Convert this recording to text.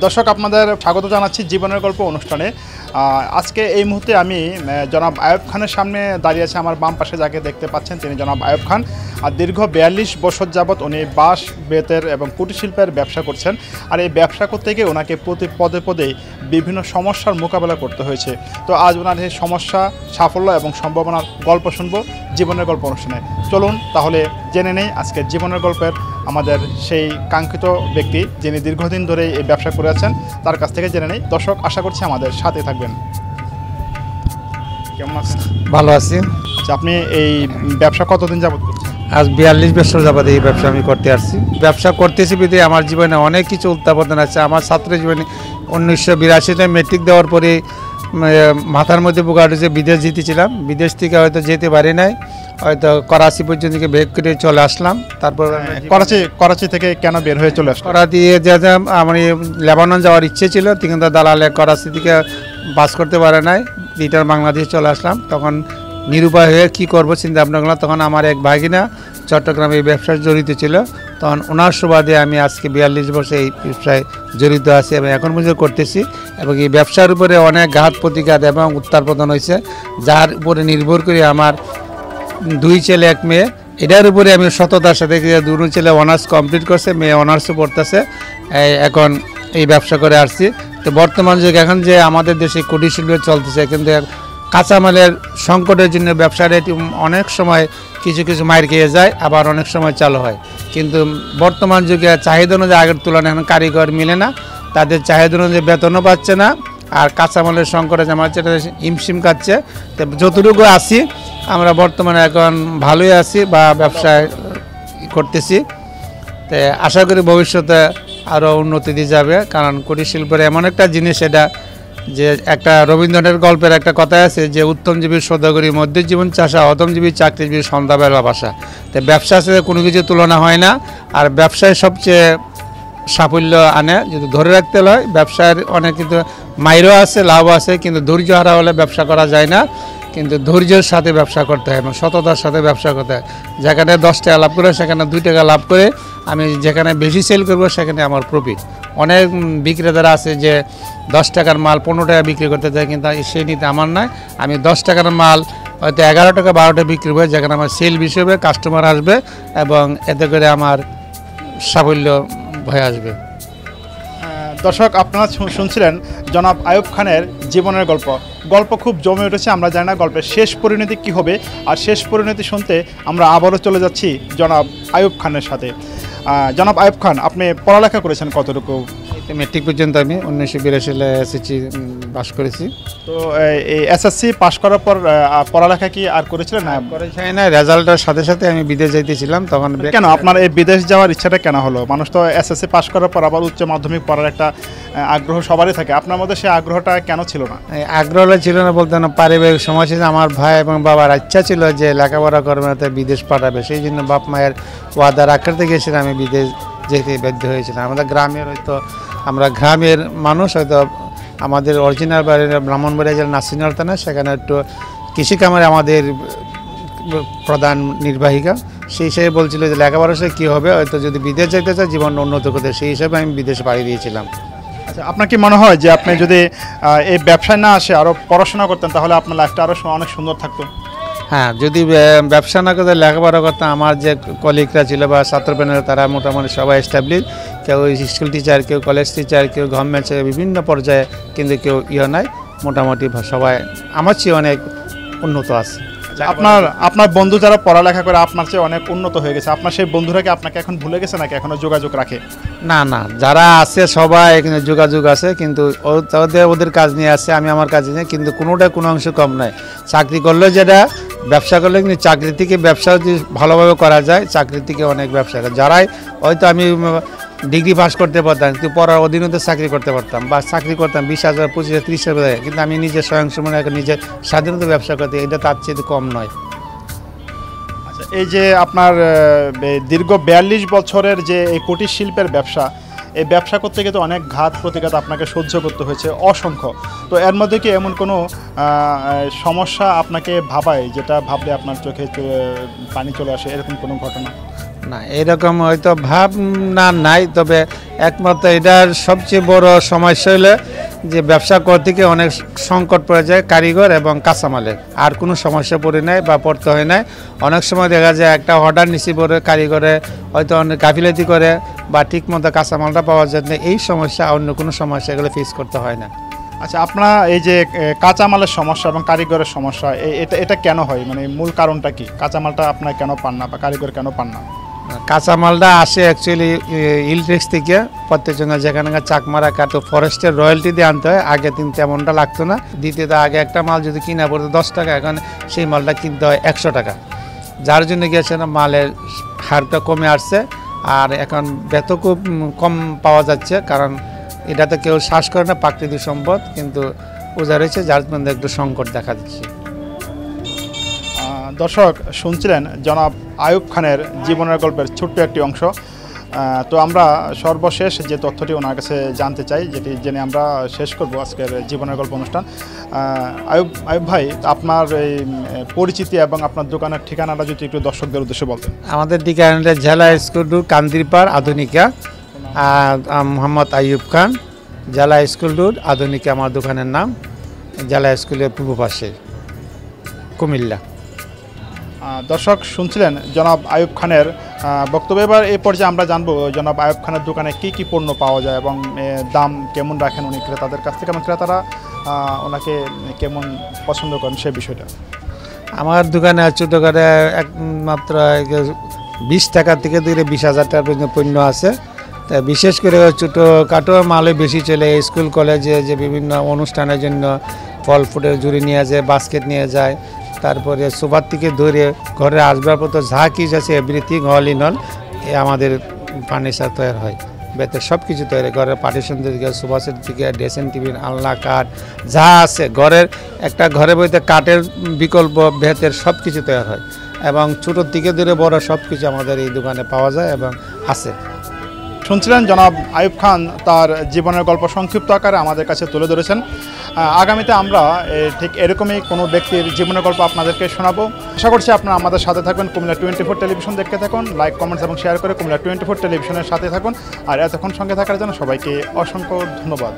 দর্শক আপনাদের স্বাগত জানাচ্ছি জীবনের গল্প অনুষ্ঠানে। আজকে এই মুহূর্তে আমি জনাব আয়ুব খানের সামনে দাঁড়িয়ে আছে। আমার বাম পাশে যাকে দেখতে পাচ্ছেন তিনি জনাব আয়ুব খান। আর দীর্ঘ ৪২ বছর যাবৎ উনি বাঁশ বেতের এবং কুটির শিল্পের ব্যবসা করছেন। আর এই ব্যবসা করতে গিয়ে ওনাকে প্রতি পদে পদেই বিভিন্ন সমস্যার মোকাবেলা করতে হয়েছে। তো আজ ওনার এই সমস্যা, সাফল্য এবং সম্ভাবনার গল্প শুনবো জীবনের গল্প অনুষ্ঠানে। চলুন তাহলে জেনে নেই আজকের জীবনের গল্পের আমাদের সেই কাঙ্ক্ষিত ব্যক্তি যিনি দীর্ঘদিন ধরে এই ব্যবসা করে আছেন তার কাছ থেকে জেনে নেই। দর্শক আশা করছি আমাদের সাথে থাকবেন। কেমন আছেন? ভালো আছি। আচ্ছা, আপনি এই ব্যবসা কতদিন যাবত করছেন? আজ ৪২ বছর যাবত এই ব্যবসা আমি করতে আসছি। ব্যবসা করতেছি বিধে আমার জীবনে অনেক কিছু উত্থাপতন আছে। আমার ছাত্র জীবনে 1982-তে মেট্রিক দেওয়ার পরে মাথার মধ্যে পোকা উঠেছে, বিদেশ যেতেছিলাম। বিদেশ থেকে হয়তো যেতে পারি নাই, হয়তো করাচি পর্যন্ত বের করে চলে আসলাম। তারপর করাচি থেকে কেন বের হয়ে চলে আসলাম? করাচি আমার লেবানন যাওয়ার ইচ্ছে ছিল, কিন্তু দালালে করাচি থেকে পাস করতে পারে নাই, রিটার্ন বাংলাদেশে চলে আসলাম। তখন নিরুপায় হয়ে কী করবো চিন্তা ভাবনা করলাম। তখন আমার এক ভাগিনা চট্টগ্রামে এই ব্যবসায় জড়িত ছিল। তখন ওনার সুবাদে আমি আজকে ৪২ বছর এই ব্যবসায় জড়িত আছি এবং এখন পর্যন্ত করতেছি। এবং এই ব্যবসার উপরে অনেক ঘাত প্রতিঘাত এবং উত্তাল পতন হয়েছে, যার উপরে নির্ভর করে আমার 2 ছেলে 1 মেয়ে। এটার উপরে আমি সততার সাথে, 2 ছেলে অনার্স কমপ্লিট করছে, মেয়ে অনার্সও পড়তেছে। এখন এই ব্যবসা করে আসছি। তো বর্তমান যুগে এখন যে আমাদের দেশে কুটির শিল্প চলতেছে, কিন্তু কাঁচামালের সংকটের জন্য ব্যবসার এটি অনেক সময় কিছু কিছু মাইর খেয়ে যায়, আবার অনেক সময় চালু হয়। কিন্তু বর্তমান যুগে চাহিদা অনুযায়ী আগের তুলনায় এখন কারিগর মিলে না, তাদের চাহিদা অনুযায়ী বেতনও পাচ্ছে না, আর কাঁচামালের সংকটে আমার যেটা হিমশিম খাচ্ছে। তো যতটুকু আছি আমরা বর্তমানে এখন ভালোই আছি বা ব্যবসায় করতেছি। তো আশা করি ভবিষ্যতে আরও উন্নতি দিয়ে যাবে, কারণ কুটির শিল্পের এমন একটা জিনিস, এটা যে একটা রবীন্দ্রনাথের গল্পের একটা কথা আছে যে উত্তমজীবীর সৌদাগরী, মধ্যজীবন চাষা, অধমজীবীর চাকরিজীবীর সন্ধ্যাবেলা বাসা। তো ব্যবসার সাথে কোনো কিছু তুলনা হয় না, আর ব্যবসায় সবচেয়ে সাফল্য আনে যদি ধরে রাখতে হয়। ব্যবসার অনেক কিন্তু মাইরও আছে, লাভও আছে, কিন্তু ধৈর্য হারা হলে ব্যবসা করা যায় না। কিন্তু ধৈর্যের সাথে ব্যবসা করতে হয় এবং সততার সাথে ব্যবসা করতে হয়। যেখানে 10 টাকা লাভ করে সেখানে 2 টাকা লাভ করে আমি যেখানে বেশি সেল করব সেখানে আমার প্রফিট। অনেক বিক্রেতারা আছে যে 10 টাকার মাল 15 টাকা বিক্রি করতে চায়, কিন্তু সেই নীতি আমার নয়। আমি 10 টাকার মাল হয়তো 11 টাকা 12 টাকা বিক্রি করবো, যেখানে আমার সেল বেশি হবে, কাস্টমার আসবে এবং এতে করে আমার সাফল্য হয়ে আসবে। দর্শক আপনারা শুনছিলেন জনাব আয়ুব খানের জীবনের গল্প খুব জমে উঠেছে। আমরা জানি না গল্পের শেষ পরিণতি কী হবে, আর শেষ পরিণতি শুনতে আমরা আবারও চলে যাচ্ছি জনাব আয়ুব খানের সাথে। জনাব আয়ুব খান, আপনি পড়ালেখা করেছেন কতটুকু? মেট্রিক পর্যন্ত আমি 1982 সালে এসএসসি পাস করেছি। তো এই এসএসসি পাস করার পর পড়ালেখা কি আর করেছিলেন? না, করেছি না। রেজাল্টের সাথে সাথে আমি বিদেশ যাইতেছিলাম। তখন কেন আপনার এই বিদেশ যাওয়ার ইচ্ছাটা কেন হলো? মানুষ তো এসএসসি পাস করার পর আবার উচ্চ মাধ্যমিক পড়ার একটা আগ্রহ সবারই থাকে, আপনার মধ্যে সেই আগ্রহটা কেন ছিল না? আগ্রহ ছিল না বলতে না, পারিবারিক সমস্যা ছিল। আমার ভাই এবং বাবার ইচ্ছা ছিল যে লেখাপড়া করবে না, বিদেশ পাঠাবে। সেই জন্য বাপ মায়ের ওয়াদা রাখতে গিয়েছিলাম, আমি বিদেশ যেতে বাধ্য হয়েছিলাম। আমাদের গ্রামের হয়তো আমরা গ্রামের মানুষ, হয়তো আমাদের অরিজিনাল বাড়ির ব্রাহ্মণবাড়িয়া জেলার নাসিরনগর থানা, সেখানে একটু কৃষিকামের আমাদের প্রধান নির্বাহিকা। সেই হিসেবে বলছিল যে লেখাপড়া সে কী হবে, হয়তো যদি বিদেশ যেতে চায় জীবন উন্নত করতে, সেই হিসাবে আমি বিদেশে পাড়ি দিয়েছিলাম। আচ্ছা, আপনার কি মনে হয় যে আপনি যদি এই ব্যবসায় না আসে আরও পড়াশোনা করতেন তাহলে আপনার লাইফটা আরও অনেক সুন্দর থাকতো? হ্যাঁ, যদি ব্যবসা না করতে লেখাপড়া করতাম, আমার যে কলিগরা ছিল বা ছাত্রপ্যানেরা তারা মোটামুটি সবাই এস্টাবলিশ, কেউ স্কুল টিচার, কেউ কলেজ টিচার, কেউ গভর্নমেন্ট, বিভিন্ন পর্যায়ে, কিন্তু কেউ নাই। মোটামুটি সবাই আমার চেয়ে অনেক উন্নত আছে। আপনার বন্ধু যারা পড়ালেখা করে আপনার চেয়ে অনেক উন্নত হয়ে গেছে, আপনার সেই বন্ধুরা কি আপনাকে এখন ভুলে গেছে নাকি এখনো যোগাযোগ রাখে? না না, যারা আছে সবাই এখানে যোগাযোগ আছে, কিন্তু ওদের কাজ নিয়ে আসছে, আমি আমার কাজ নিয়ে, কিন্তু কোনোটা কোনো অংশ কম নয়। চাকরি করলে যেটা, ব্যবসা করলে কিন্তু চাকরি থেকে ব্যবসা যদি ভালোভাবে করা যায়, চাকরি থেকে অনেক ব্যবসা করে। যারাই হয়তো আমি ডিগ্রি পাস করতে পারতাম, কিন্তু পড়ার অধীনতে চাকরি করতে পারতাম বা চাকরি করতাম 20,000, 25,000, 30,000, কিন্তু আমি নিজের স্বয়ংসম্পূর্ণ নিজের স্বাধীনতা ব্যবসা করতে, এটা তার চেয়ে কম নয়। আচ্ছা, এই যে আপনার দীর্ঘ 42 বছরের যে এই কুটির শিল্পের ব্যবসা, এই ব্যবসা করতে গিয়ে তো অনেক ঘাত প্রতিঘাত আপনাকে সহ্য করতে হয়েছে অসংখ্য। তো এর মধ্যে কি এমন কোনো সমস্যা আপনাকে ভাবায় যেটা ভাবলে আপনার চোখে পানি চলে আসে, এরকম কোনো ঘটনা? না এরকম হয়তো ভাব না নাই, তবে একমাত্র এটার সবচেয়ে বড় সমস্যা হলো যে ব্যবসা করতে গিয়ে অনেক সংকট পড়ে যায় কারিগর এবং কাঁচামালের। আর কোনো সমস্যা পড়ে নাই বা পড়তে হয় নাই। অনেক সময় দেখা যায় একটা অর্ডার নিচে পড়ে কারিগরে হয়তো অনেক গাফিলতি করে বা ঠিকমতো কাঁচামালটা পাওয়া যায় না, এই সমস্যা অন্য কোনো সমস্যা এগুলো ফেস করতে হয় না। আচ্ছা, আপনার এই যে কাঁচামালের সমস্যা এবং কারিগরের সমস্যা, এটা কেন হয়, মানে মূল কারণটা কি? কাঁচামালটা আপনার কেন পান না বা কারিগর কেন পান না? কাঁচামালটা আসে অ্যাকচুয়ালি ইলটেক্স থেকে, প্রত্যেকজনের যেখানে চাকমারা কাটো ফরেস্টের রয়্যালটি দিয়ে আনতে হয়। আগে তেমনটা লাগতো না। দ্বিতীয়ত আগে একটা মাল যদি কিনা পড়তো 10 টাকা, এখন সেই মালটা কিনতে হয় 100 টাকা, যার জন্য গিয়েছে না মালের হারটা কমে আসছে। আর এখন বেতন খুব কম পাওয়া যাচ্ছে, কারণ এটাতে কেউ শ্বাস করে না, প্রাকৃতিক সম্পদ, কিন্তু উজাড় হয়েছে, যার মধ্যে একটু সংকট দেখা দিচ্ছে। দর্শক শুনছিলেন জনাব আইয়ুব খানের জীবনের গল্পের ছোট্ট একটি অংশ। তো আমরা সর্বশেষ যে তথ্যটি ওনার কাছে জানতে চাই, যেটি জেনে আমরা শেষ করব আজকের জীবনের গল্প অনুষ্ঠান। আইয়ুব ভাই, আপনার এই পরিচিতি এবং আপনার দোকানের ঠিকানাটা যদি একটু দর্শকদের উদ্দেশ্যে বলতেন। আমাদের ঠিকানাটা জেলা স্কুল রোড কান্দিরপাড় আধুনিকা, মোহাম্মদ আইয়ুব খান, জেলা স্কুল রোড আধুনিকা আমার দোকানের নাম, জেলা স্কুলের পূর্ব পাশে, কুমিল্লা। দর্শক শুনছিলেন জনাব আইয়ুব খানের বক্তব্য। এবার এই পর্যায়ে আমরা জানবো জনাব আইয়ুব খানের দোকানে কি কি পণ্য পাওয়া যায় এবং দাম কেমন রাখেন উনি ক্রেতাদের কাছ থেকে, এবং ক্রেতারা ওনাকে কেমন পছন্দ করেন সে বিষয়টা। আমার দোকানে ছোটো করে একমাত্র 20 টাকা থেকে 20,000 টাকা পর্যন্ত পণ্য আছে। তা বিশেষ করে ছোটোখাটো মালে বেশি চলে। স্কুল কলেজে যে বিভিন্ন অনুষ্ঠানের জন্য ফল ফুটের জুড়ি নিয়ে যায়, বাস্কেট নিয়ে যায়, তারপরে সোফার থেকে ধরে ঘরে আসবাবপত্র যা কিছু আছে এভরিথিং অল ইন অল আমাদের ফার্নিচার তৈরি হয়। বেতের সব কিছু তৈরি, ঘরের পার্টিশন থেকে সোফা সেট থেকে ড্রেসিং টেবিল, আলনা, কাঠ যা আছে ঘরের, একটা ঘরে বইতে কাঠের বিকল্প বেতের সব কিছু তৈরি হয়, এবং ছোটোর থেকে ধরে বড় সব কিছু আমাদের এই দোকানে পাওয়া যায় এবং আছে। শুনছিলেন জনাব আইয়ুব খান তার জীবনের গল্প সংক্ষিপ্ত আকারে আমাদের কাছে তুলে ধরেছেন। আগামীতে আমরা ঠিক এরকমই কোনো ব্যক্তির জীবনের গল্প আপনাদেরকে শোনাবো। আশা করছি আপনারা আমাদের সাথে থাকবেন। কুমিল্লা 24 টেলিভিশন দেখতে থাকুন, লাইক, কমেন্টস এবং শেয়ার করে কুমিল্লা 24 টেলিভিশনের সাথে থাকুন। আর এতক্ষণ সঙ্গে থাকার জন্য সবাইকে অসংখ্য ধন্যবাদ।